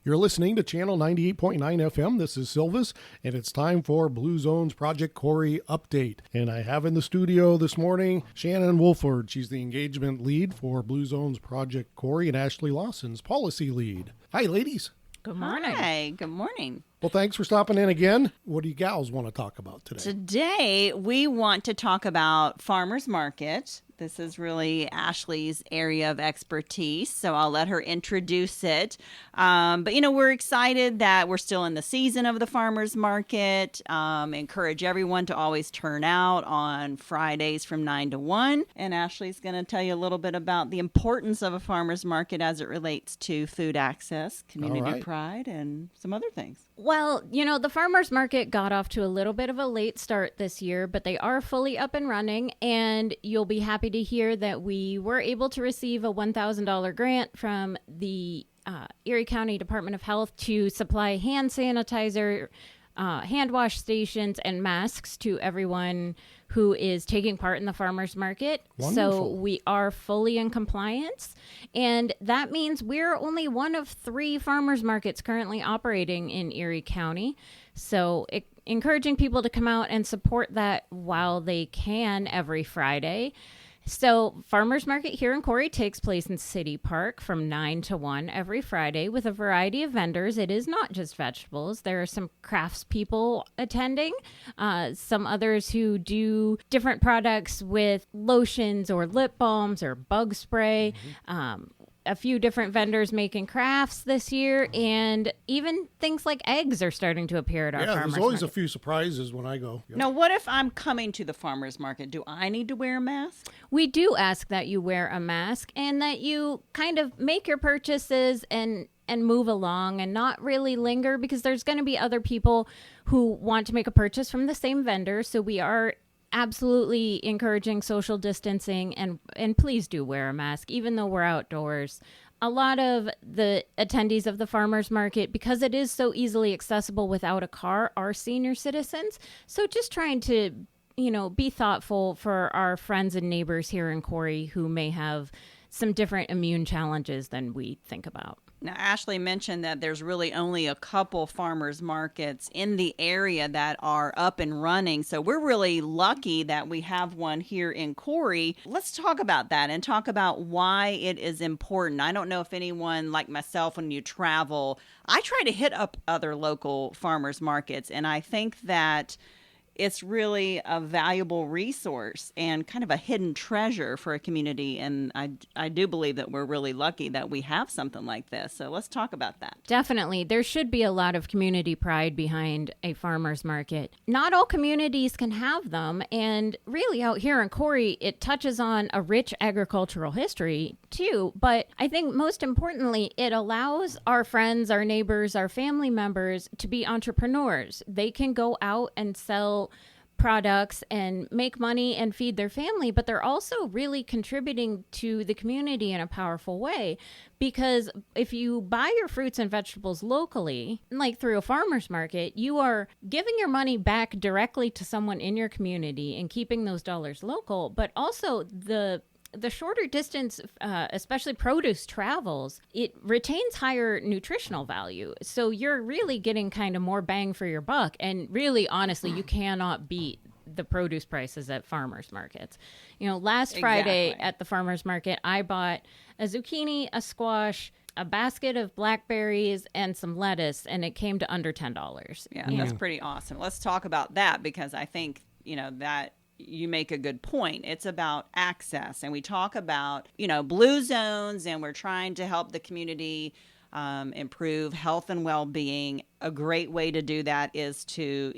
You're listening to Channel 98.9 FM. This is Silvis, and it's time for Blue Zone's Project Corry update. And I have in the studio this morning Shannon Wohlford. She's the engagement lead for Blue Zone's Project Corry, and Ashley Lawson's policy lead. Hi, ladies. Good morning. Hi, good morning. Well, thanks for stopping in again. What do you gals want to talk about today? Today, we want to talk about farmers market. This is really Ashley's area of expertise, so I'll let her introduce it. But, we're excited that we're still in the season of the farmers market. Encourage everyone to always turn out on Fridays from 9 to 1. And Ashley's going to tell you a little bit about the importance of a farmers market as it relates to food access, community pride, and some other things. Well, the farmers market got off to a little bit of a late start this year, but they are fully up and running, and you'll be happy to hear that we were able to receive a $1,000 grant from the Erie County Department of Health to supply hand sanitizer, hand wash stations, and masks to everyone who is taking part in the farmers market. Wonderful. So we are fully in compliance, and that means we're only one of 3 farmers markets currently operating in Erie County. So encouraging people to come out and support that while they can every Friday. So farmers market here in Corry takes place in City Park from 9 to 1 every Friday with a variety of vendors. It is not just vegetables. There are some craftspeople attending, some others who do different products with lotions or lip balms or bug spray. A few different vendors making crafts this year, and even things like eggs are starting to appear at our farmers market. There's always a few surprises when I go. Yep. Now, what if I'm coming to the farmers market? Do I need to wear a mask? We do ask that you wear a mask and that you kind of make your purchases and move along and not really linger, because there's going to be other people who want to make a purchase from the same vendor. So we are absolutely encouraging social distancing, and please do wear a mask, even though we're outdoors. A lot of the attendees of the farmers market, because it is so easily accessible without a car, are senior citizens. So just trying to, be thoughtful for our friends and neighbors here in Corry who may have some different immune challenges than we think about. Now, Ashley mentioned that there's really only a couple farmers markets in the area that are up and running. So we're really lucky that we have one here in Corry. Let's talk about that and talk about why it is important. I don't know if anyone like myself, when you travel, I try to hit up other local farmers markets. And I think that it's really a valuable resource and kind of a hidden treasure for a community. And I do believe that we're really lucky that we have something like this. So let's talk about that. Definitely. There should be a lot of community pride behind a farmer's market. Not all communities can have them. And really out here in Corry, it touches on a rich agricultural history too. But I think most importantly, it allows our friends, our neighbors, our family members to be entrepreneurs. They can go out and sell products and make money and feed their family, but they're also really contributing to the community in a powerful way, because if you buy your fruits and vegetables locally, like through a farmer's market, you are giving your money back directly to someone in your community and keeping those dollars local. But also the shorter distance, especially produce travels, it retains higher nutritional value. So you're really getting kind of more bang for your buck. And really, honestly, you cannot beat the produce prices at farmers markets. Last Friday at the farmers market, I bought a zucchini, a squash, a basket of blackberries, and some lettuce, and it came to under $10. Yeah, that's pretty awesome. Let's talk about that, because I think, that you make a good point. It's about access, and we talk about, blue zones, and we're trying to help the community improve health and well-being. A great way to do that is to,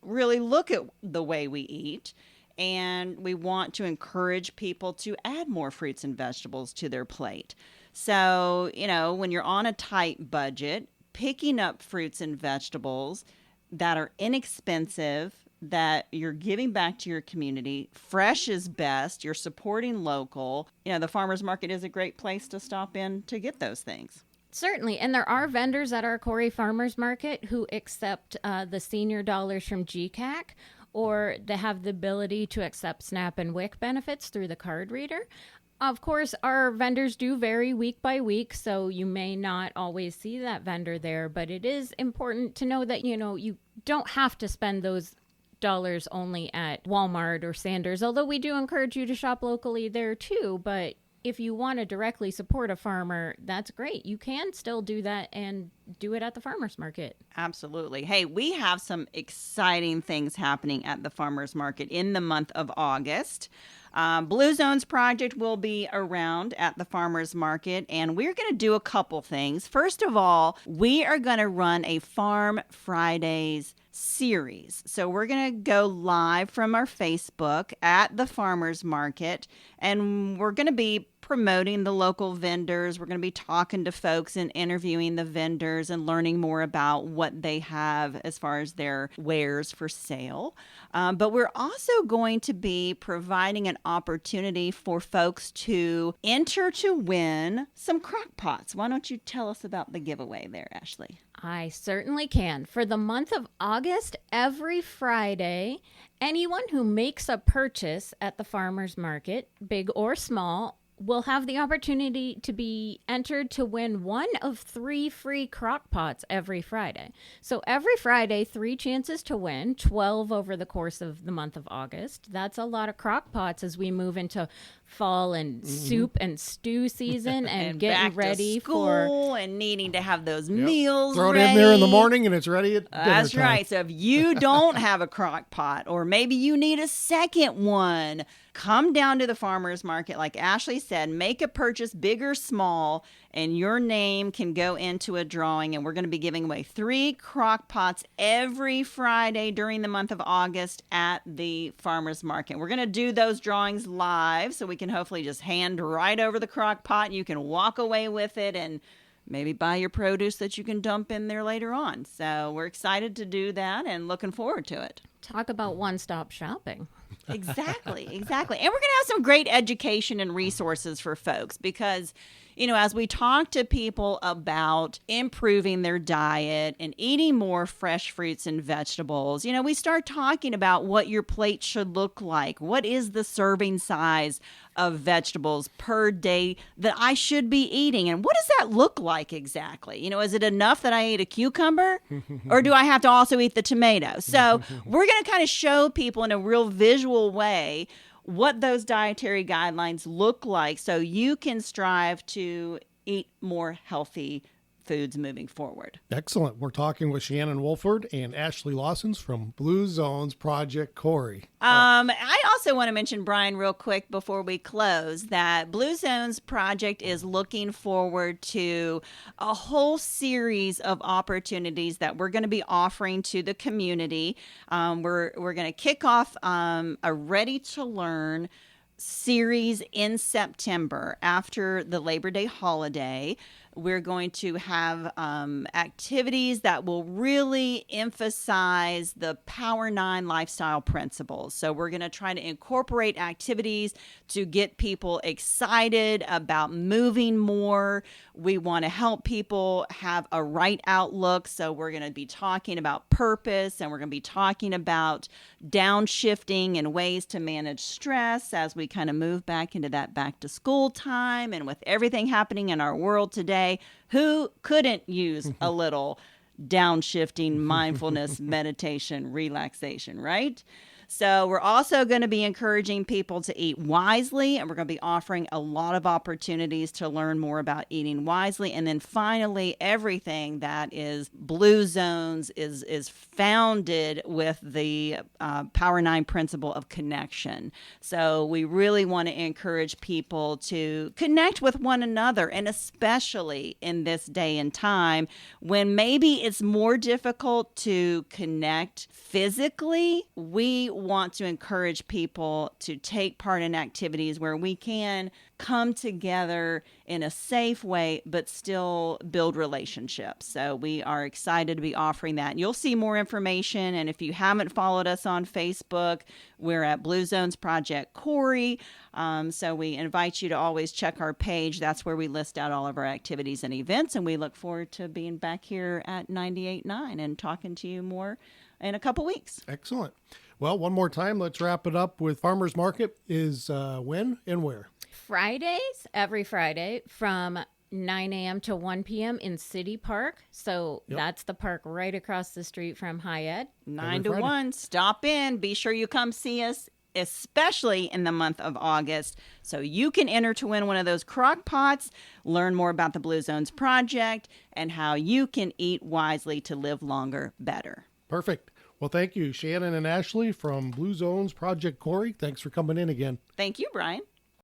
really look at the way we eat, and we want to encourage people to add more fruits and vegetables to their plate. So, when you're on a tight budget, picking up fruits and vegetables that are inexpensive, that you're giving back to your community. Fresh is best. You're supporting local. The farmers market is a great place to stop in to get those things. Certainly. And there are vendors at our Corry Farmers Market who accept the senior dollars from GCAC, or they have the ability to accept SNAP and WIC benefits through the card reader. Of course, our vendors do vary week by week, so you may not always see that vendor there, but it is important to know that, you don't have to spend those dollars only at Walmart or Sanders, although we do encourage you to shop locally there too. But if you want to directly support a farmer, that's great. You can still do that and do it at the farmer's market. Absolutely. Hey, we have some exciting things happening at the farmer's market in the month of August. Blue Zones Project will be around at the farmer's market, and we're going to do a couple things. First of all, we are going to run a Farm Fridays series. So we're going to go live from our Facebook at the farmer's market, and we're going to be promoting the local vendors. We're going to be talking to folks and interviewing the vendors and learning more about what they have as far as their wares for sale. But we're also going to be providing an opportunity for folks to enter to win some crock pots. Why don't you tell us about the giveaway there, Ashley? I certainly can. For the month of August, every Friday, anyone who makes a purchase at the farmer's market, big or small, will have the opportunity to be entered to win one of 3 free crock pots every Friday. So every Friday, 3 chances to win, 12 over the course of the month of August. That's a lot of crock pots as we move into fall and soup and stew season and getting ready for and needing to have those meals Throw it ready. in there in the morning and it's ready at dinner That's time. right. So if you don't have a crock pot, or maybe you need a second one, come down to the farmer's market. Like Ashley said, make a purchase, big or small, and your name can go into a drawing. And we're going to be giving away 3 crock pots every Friday during the month of August at the farmer's market. We're going to do those drawings live, so we can hopefully just hand right over the crock pot. You can walk away with it and maybe buy your produce that you can dump in there later on. So we're excited to do that and looking forward to it. talk about one-stop shopping. Exactly. And we're going to have some great education and resources for folks because, as we talk to people about improving their diet and eating more fresh fruits and vegetables, we start talking about what your plate should look like. What is the serving size of vegetables per day that I should be eating? And what does that look like exactly? Is it enough that I eat a cucumber or do I have to also eat the tomato? So we're going to kind of show people in a real visual way what those dietary guidelines look like so you can strive to eat more healthy foods moving forward. Excellent. We're talking with Shannon Wohlford and Ashley Lawson from Blue Zones Project Corry. I also want to mention, Brian, real quick before we close, that Blue Zones Project is looking forward to a whole series of opportunities that we're going to be offering to the community. We're going to kick off a Ready to Learn series in September after the Labor Day holiday. We're going to have activities that will really emphasize the Power 9 lifestyle principles. So we're going to try to incorporate activities to get people excited about moving more. We want to help people have a right outlook. So we're going to be talking about purpose, and we're going to be talking about downshifting and ways to manage stress as we kind of move back into that back to school time. And with everything happening in our world today, who couldn't use a little downshifting, mindfulness, meditation, relaxation, right? So we're also going to be encouraging people to eat wisely, and we're going to be offering a lot of opportunities to learn more about eating wisely. And then finally, everything that is Blue Zones is founded with the Power 9 principle of connection. So we really want to encourage people to connect with one another, and especially in this day and time when maybe it's more difficult to connect physically. We want to encourage people to take part in activities where we can come together in a safe way, but still build relationships. So we are excited to be offering that. You'll see more information. And if you haven't followed us on Facebook, we're at Blue Zones Project Corry. So we invite you to always check our page. That's where we list out all of our activities and events. And we look forward to being back here at 98.9 and talking to you more in a couple weeks. Excellent. Well, one more time, let's wrap it up with Farmers Market is when and where? Fridays, every Friday from 9 a.m. to 1 p.m. in City Park. So that's the park right across the street from High Ed. 9 to 1. Stop in. Be sure you come see us, especially in the month of August, so you can enter to win one of those crock pots, learn more about the Blue Zones Project, and how you can eat wisely to live longer, better. Perfect. Well, thank you, Shannon and Ashley from Blue Zones Project Corry. Thanks for coming in again. Thank you, Brian.